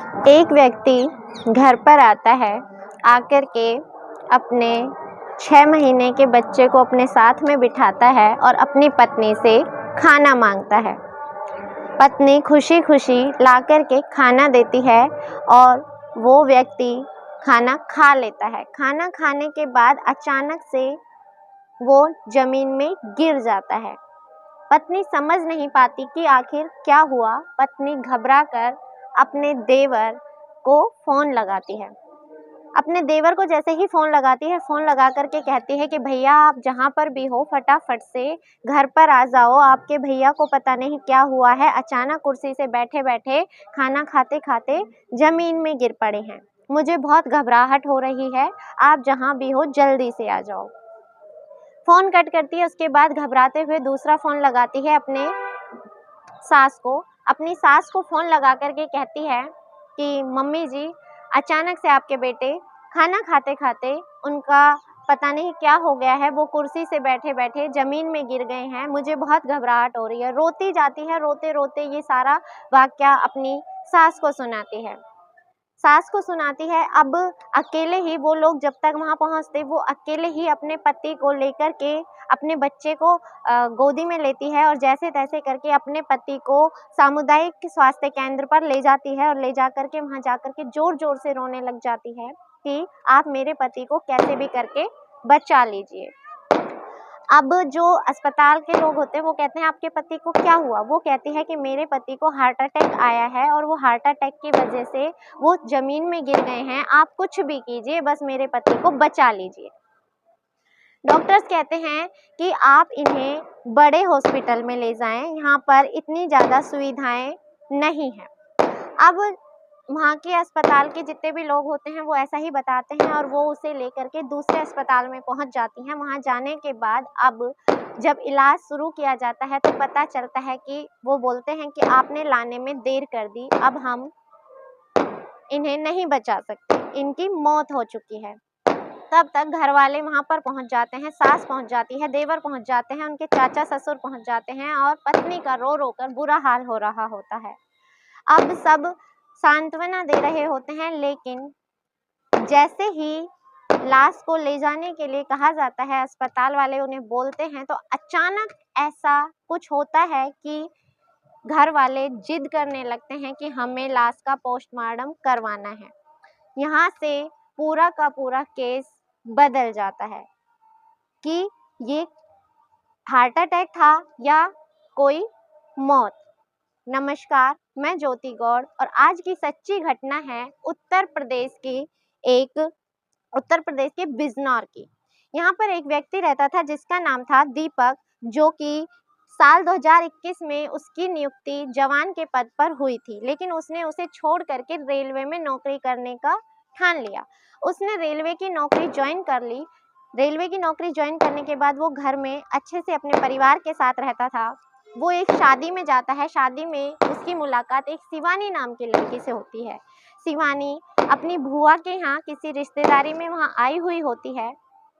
एक व्यक्ति घर पर आता है, आकर के अपने 6 महीने के बच्चे को अपने साथ में बिठाता है और अपनी पत्नी से खाना मांगता है। पत्नी खुशी खुशी ला कर के खाना देती है और वो व्यक्ति खाना खा लेता है। खाना खाने के बाद अचानक से वो ज़मीन में गिर जाता है। पत्नी समझ नहीं पाती कि आखिर क्या हुआ। पत्नी घबराकर अपने देवर को फ़ोन लगाती है। अपने देवर को जैसे ही फ़ोन लगाती है, फ़ोन लगा कर के कहती है कि भैया आप जहाँ पर भी हो फटाफट से घर पर आ जाओ, आपके भैया को पता नहीं क्या हुआ है, अचानक कुर्सी से बैठे बैठे खाना खाते खाते ज़मीन में गिर पड़े हैं। मुझे बहुत घबराहट हो रही है, आप जहाँ भी हो जल्दी से आ जाओ। फ़ोन कट करती है, उसके बाद घबराते हुए दूसरा फ़ोन लगाती है अपने सास को। अपनी सास को फ़ोन लगा कर के कहती है कि मम्मी जी अचानक से आपके बेटे खाना खाते खाते उनका पता नहीं क्या हो गया है, वो कुर्सी से बैठे बैठे ज़मीन में गिर गए हैं, मुझे बहुत घबराहट हो रही है। रोती जाती है, रोते रोते ये सारा वाक़या अपनी सास को सुनाती है। सास को सुनाती है। अब अकेले ही वो लोग जब तक वहाँ पहुँचते, वो अकेले ही अपने पति को लेकर के अपने बच्चे को गोदी में लेती है और जैसे तैसे करके अपने पति को सामुदायिक स्वास्थ्य केंद्र पर ले जाती है और ले जाकर के वहाँ जाकर के ज़ोर-ज़ोर से रोने लग जाती है कि आप मेरे पति को कैसे भी करके बचा लीजिए। अब जो अस्पताल के लोग होते हैं वो कहते हैं आपके पति को क्या हुआ? वो कहती है कि मेरे पति को हार्ट अटैक आया है और वो हार्ट अटैक की वजह से वो ज़मीन में गिर गए हैं, आप कुछ भी कीजिए बस मेरे पति को बचा लीजिए। डॉक्टर्स कहते हैं कि आप इन्हें बड़े हॉस्पिटल में ले जाएँ, यहाँ पर इतनी ज़्यादा सुविधाएँ नहीं हैं। अब वहाँ के अस्पताल के जितने भी लोग होते हैं वो ऐसा ही बताते हैं और वो उसे लेकर के दूसरे अस्पताल में पहुँच जाती हैं। वहाँ जाने के बाद अब जब इलाज शुरू किया जाता है तो पता चलता है कि वो बोलते हैं कि आपने लाने में देर कर दी, अब हम इन्हें नहीं बचा सकते, इनकी मौत हो चुकी है। तब तक घर वाले वहाँ पर पहुँच जाते हैं, सास पहुँच जाती है, देवर पहुँच जाते हैं, उनके चाचा ससुर पहुँच जाते हैं और पत्नी का रो रो कर बुरा हाल हो रहा होता है। अब सब सांत्वना दे रहे होते हैं, लेकिन जैसे ही लाश को ले जाने के लिए कहा जाता है, अस्पताल वाले उन्हें बोलते हैं, तो अचानक ऐसा कुछ होता है कि घर वाले जिद करने लगते हैं कि हमें लाश का पोस्टमार्टम करवाना है। यहाँ से पूरा का पूरा केस बदल जाता है कि ये हार्ट अटैक था या कोई मौत। नमस्कार, मैं ज्योति गौड़ और आज की सच्ची घटना है उत्तर प्रदेश के बिजनौर की। यहाँ पर एक व्यक्ति रहता था जिसका नाम था दीपक, जो कि साल 2021 में उसकी नियुक्ति जवान के पद पर हुई थी, लेकिन उसने उसे छोड़ करके रेलवे में नौकरी करने का ठान लिया। उसने रेलवे की नौकरी ज्वाइन कर ली। रेलवे की नौकरी ज्वाइन करने के बाद वो घर में अच्छे से अपने परिवार के साथ रहता था। वो एक शादी में जाता है। शादी में उसकी मुलाकात एक शिवानी नाम की लड़की से होती है। शिवानी अपनी बुआ के यहाँ किसी रिश्तेदारी में वहाँ आई हुई होती है।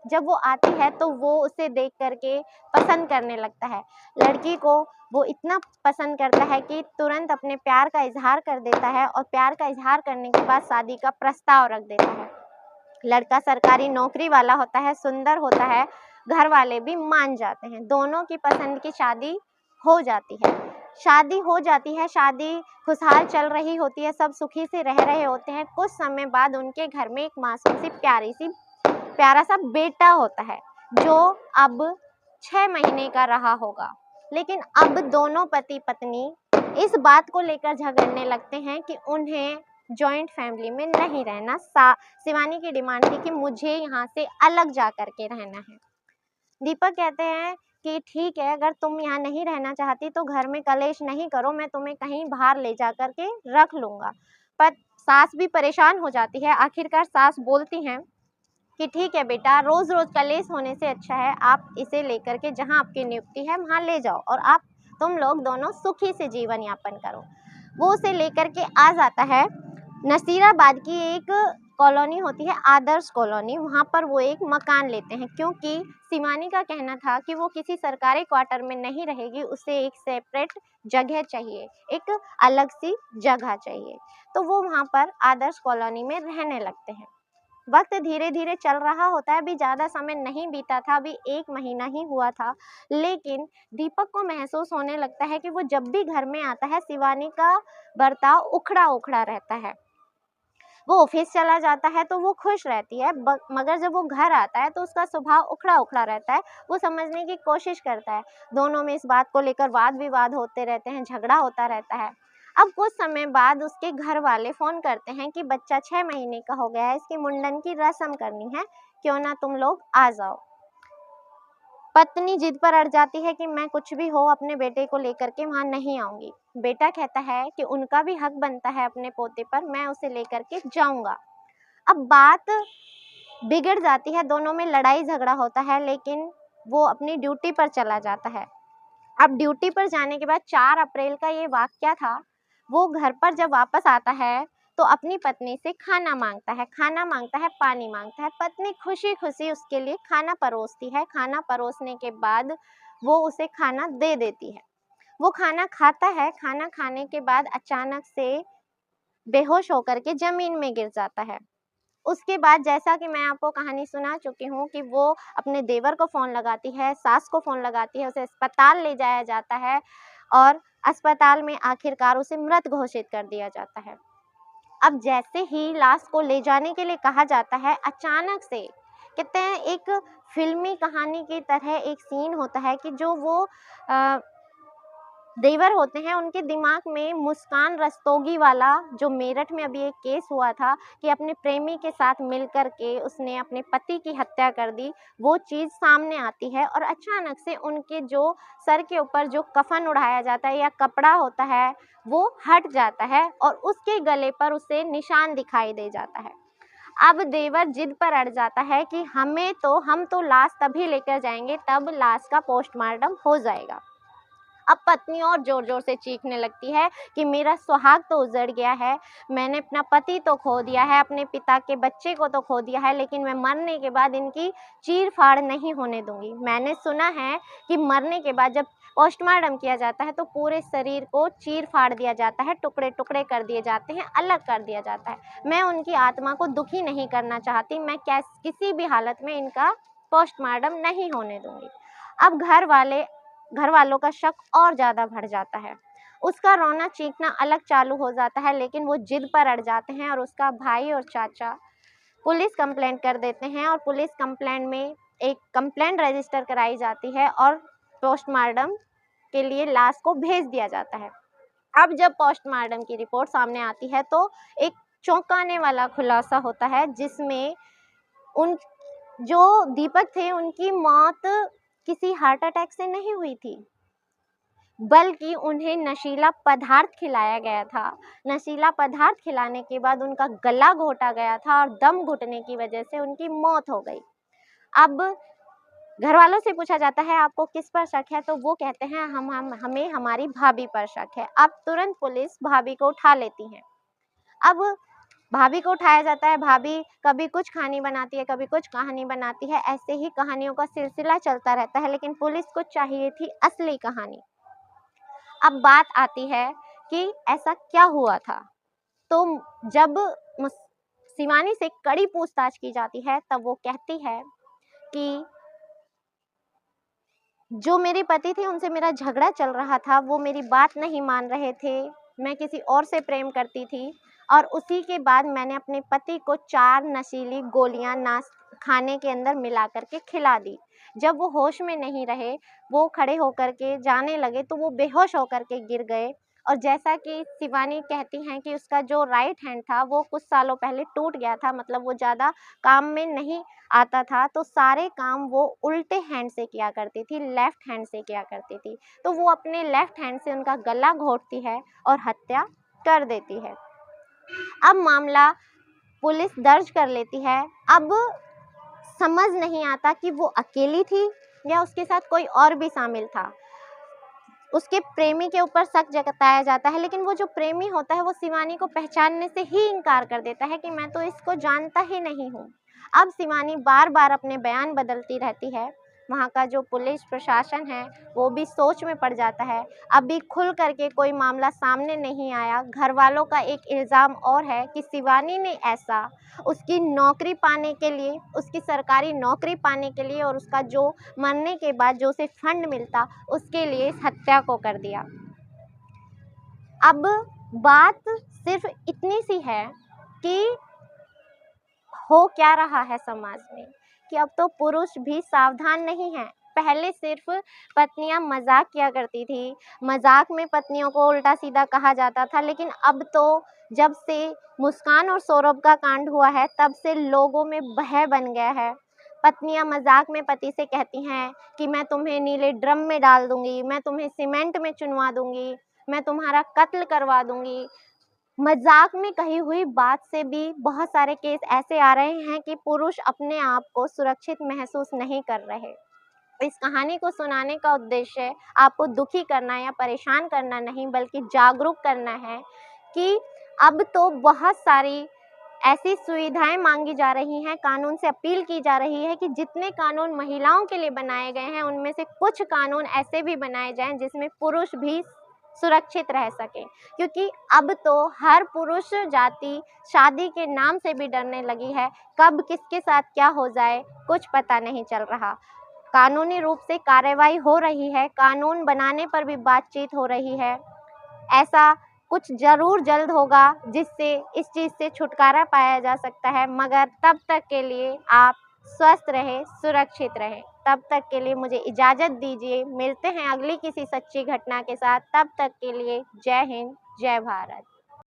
जब वो आती है तो वो उसे देख करके पसंद करने लगता है। लड़की को वो इतना पसंद करता है कि तुरंत अपने प्यार का इजहार कर देता है और प्यार का इजहार करने के बाद शादी का प्रस्ताव रख देता है। लड़का सरकारी नौकरी वाला होता है, सुंदर होता है, घर वाले भी मान जाते हैं। दोनों की पसंद की शादी हो जाती है। शादी खुशहाल चल रही होती है, सब सुखी से रह रहे होते हैं। कुछ समय बाद उनके घर में एक मासूम सी प्यारा सा बेटा होता है, जो अब 6 महीने का रहा होगा। लेकिन अब दोनों पति पत्नी इस बात को लेकर झगड़ने लगते हैं कि उन्हें जॉइंट फैमिली में नहीं रहना। शिवानी की डिमांड थी कि मुझे यहाँ से अलग जा कर के रहना है। दीपक कहते हैं कि ठीक है, अगर तुम यहाँ नहीं रहना चाहती तो घर में कलेश नहीं करो, मैं तुम्हें कहीं बाहर ले जा कर के रख लूँगा। पर सास भी परेशान हो जाती है। आखिरकार सास बोलती हैं कि ठीक है बेटा, रोज़ रोज़ कलेश होने से अच्छा है आप इसे लेकर के जहाँ आपकी नियुक्ति है वहाँ ले जाओ और तुम लोग दोनों सुखी से जीवन यापन करो। वो उसे लेकर के आ जाता है। नसीराबाद की एक कॉलोनी होती है आदर्श कॉलोनी, वहाँ पर वो एक मकान लेते हैं, क्योंकि शिवानी का कहना था कि वो किसी सरकारी क्वार्टर में नहीं रहेगी, उसे एक सेपरेट जगह चाहिए, एक अलग सी जगह चाहिए। तो वो वहाँ पर आदर्श कॉलोनी में रहने लगते हैं। वक्त धीरे धीरे चल रहा होता है, अभी ज़्यादा समय नहीं बीता था, अभी 1 महीना ही हुआ था, लेकिन दीपक को महसूस होने लगता है कि वो जब भी घर में आता है शिवानी का बर्ताव उखड़ा उखड़ा रहता है। वो ऑफिस चला जाता है तो वो खुश रहती है, मगर जब वो घर आता है तो उसका स्वभाव उखड़ा उखड़ा रहता है। वो समझने की कोशिश करता है, दोनों में इस बात को लेकर वाद विवाद होते रहते हैं, झगड़ा होता रहता है। अब कुछ समय बाद उसके घर वाले फ़ोन करते हैं कि बच्चा 6 महीने का हो गया है, इसकी मुंडन की रस्म करनी है, क्यों ना तुम लोग आ जाओ। पत्नी जिद पर अड़ जाती है कि मैं कुछ भी हो अपने बेटे को लेकर के वहाँ नहीं आऊँगी। बेटा कहता है कि उनका भी हक बनता है अपने पोते पर, मैं उसे लेकर के जाऊँगा। अब बात बिगड़ जाती है, दोनों में लड़ाई झगड़ा होता है, लेकिन वो अपनी ड्यूटी पर चला जाता है। अब ड्यूटी पर जाने के बाद 4 अप्रैल का ये वाक़या था। वो घर पर जब वापस आता है तो अपनी पत्नी से खाना माँगता है, पानी माँगता है। पत्नी खुशी-खुशी उसके लिए खाना परोसती है। खाना परोसने के बाद वो उसे खाना दे देती है। वो खाना खाता है, खाना खाने के बाद अचानक से बेहोश होकर के ज़मीन में गिर जाता है। उसके बाद जैसा कि मैं आपको कहानी सुना चुकी हूँ कि वो अपने देवर को फ़ोन लगाती है, सास को फ़ोन लगाती है, उसे अस्पताल ले जाया जाता है और अस्पताल में आखिरकार उसे मृत घोषित कर दिया जाता है। अब जैसे ही लाश को ले जाने के लिए कहा जाता है, अचानक से कहते हैं एक फ़िल्मी कहानी की तरह एक सीन होता है कि जो वो देवर होते हैं, उनके दिमाग में मुस्कान रस्तोगी वाला जो मेरठ में अभी एक केस हुआ था कि अपने प्रेमी के साथ मिलकर के उसने अपने पति की हत्या कर दी, वो चीज़ सामने आती है और अचानक से उनके जो सर के ऊपर जो कफ़न उड़ाया जाता है या कपड़ा होता है, वो हट जाता है और उसके गले पर उसे निशान दिखाई दे जाता है। अब देवर जिद पर अड़ जाता है कि हम तो लाश तभी लेकर जाएँगे तब लाश का पोस्टमार्टम हो जाएगा। अब पत्नी और ज़ोर-ज़ोर से चीखने लगती है कि मेरा सुहाग तो उजड़ गया है, मैंने अपना पति तो खो दिया है, अपने पिता के बच्चे को तो खो दिया है, लेकिन मैं मरने के बाद इनकी चीर-फाड़ नहीं होने दूँगी। मैंने सुना है कि मरने के बाद जब पोस्टमार्टम किया जाता है तो पूरे शरीर को चीर-फाड़ दिया जाता है, टुकड़े-टुकड़े कर दिए जाते हैं, अलग कर दिया जाता है। मैं उनकी आत्मा को दुखी नहीं करना चाहती, मैं किसी भी हालत में इनका पोस्टमार्टम नहीं होने दूँगी। अब घर वालों का शक और ज़्यादा बढ़ जाता है। उसका रोना चीखना अलग चालू हो जाता है, लेकिन वो जिद पर अड़ जाते हैं और उसका भाई और चाचा पुलिस कंप्लेंट कर देते हैं और पुलिस कंप्लेंट में एक कंप्लेंट रजिस्टर कराई जाती है और पोस्टमार्टम के लिए लाश को भेज दिया जाता है। अब जब पोस्टमार्टम की रिपोर्ट सामने आती है तो एक चौंकाने वाला खुलासा होता है, जिसमें उन जो दीपक थे उनकी मौत किसी हार्ट अटैक से नहीं हुई थी, बल्कि उन्हें नशीला पदार्थ खिलाया गया था। नशीला पदार्थ खिलाने के बाद उनका गला घोटा गया था और दम घुटने की वजह से उनकी मौत हो गई। अब घरवालों से पूछा जाता है आपको किस पर शक है, तो वो कहते हैं हमें हमारी भाभी पर शक है। अब तुरंत पुलिस भाभी को उठा लेती है। अब भाभी को उठाया जाता है, भाभी कभी कुछ कहानी बनाती है, कभी कुछ कहानी बनाती है, ऐसे ही कहानियों का सिलसिला चलता रहता है, लेकिन पुलिस को चाहिए थी असली कहानी। अब बात आती है कि ऐसा क्या हुआ था, तो जब शिवानी से कड़ी पूछताछ की जाती है तब वो कहती है कि जो मेरे पति थे उनसे मेरा झगड़ा चल रहा था, वो मेरी बात नहीं मान रहे थे, मैं किसी और से प्रेम करती थी और उसी के बाद मैंने अपने पति को 4 नशीली गोलियां खाने के अंदर मिला कर के खिला दी। जब वो होश में नहीं रहे, वो खड़े होकर के जाने लगे तो वो बेहोश होकर के गिर गए और जैसा कि शिवानी कहती हैं कि उसका जो राइट हैंड था वो कुछ सालों पहले टूट गया था, मतलब वो ज़्यादा काम में नहीं आता था, तो सारे काम वो उल्टे हैंड से किया करती थी, लेफ़्ट हैंड से किया करती थी। तो वो अपने लेफ़्ट हैंड से उनका गला घोंटती है और हत्या कर देती है। अब मामला पुलिस दर्ज कर लेती है। अब समझ नहीं आता कि वो अकेली थी या उसके साथ कोई और भी शामिल था। उसके प्रेमी के ऊपर शक जताया जाता है, लेकिन वो जो प्रेमी होता है वो शिवानी को पहचानने से ही इनकार कर देता है कि मैं तो इसको जानता ही नहीं हूँ। अब शिवानी बार बार अपने बयान बदलती रहती है। वहाँ का जो पुलिस प्रशासन है वो भी सोच में पड़ जाता है। अभी खुल करके कोई मामला सामने नहीं आया। घर वालों का एक इल्ज़ाम और है कि शिवानी ने ऐसा उसकी नौकरी पाने के लिए, उसकी सरकारी नौकरी पाने के लिए और उसका जो मरने के बाद जो उसे फंड मिलता उसके लिए इस हत्या को कर दिया। अब बात सिर्फ इतनी सी है कि हो क्या रहा है समाज में कि अब तो पुरुष भी सावधान नहीं हैं। पहले सिर्फ पत्नियां मजाक किया करती थी, मजाक में पत्नियों को उल्टा सीधा कहा जाता था, लेकिन अब तो जब से मुस्कान और सौरभ का कांड हुआ है तब से लोगों में भय बन गया है। पत्नियां मजाक में पति से कहती हैं कि मैं तुम्हें नीले ड्रम में डाल दूंगी, मैं तुम्हें सीमेंट में चुनवा दूंगी, मैं तुम्हारा कत्ल करवा दूंगी। मजाक में कही हुई बात से भी बहुत सारे केस ऐसे आ रहे हैं कि पुरुष अपने आप को सुरक्षित महसूस नहीं कर रहे। इस कहानी को सुनाने का उद्देश्य आपको दुखी करना या परेशान करना नहीं, बल्कि जागरूक करना है कि अब तो बहुत सारी ऐसी सुविधाएं मांगी जा रही हैं, कानून से अपील की जा रही है कि जितने कानून महिलाओं के लिए बनाए गए हैं उनमें से कुछ कानून ऐसे भी बनाए जाएं जिसमें पुरुष भी सुरक्षित रह सकें, क्योंकि अब तो हर पुरुष जाति शादी के नाम से भी डरने लगी है। कब किसके साथ क्या हो जाए कुछ पता नहीं चल रहा। कानूनी रूप से कार्रवाई हो रही है, कानून बनाने पर भी बातचीत हो रही है। ऐसा कुछ ज़रूर जल्द होगा जिससे इस चीज़ से छुटकारा पाया जा सकता है, मगर तब तक के लिए आप स्वस्थ रहें, सुरक्षित रहें। तब तक के लिए मुझे इजाज़त दीजिए। मिलते हैं अगली किसी सच्ची घटना के साथ। तब तक के लिए जय हिंद, जय भारत।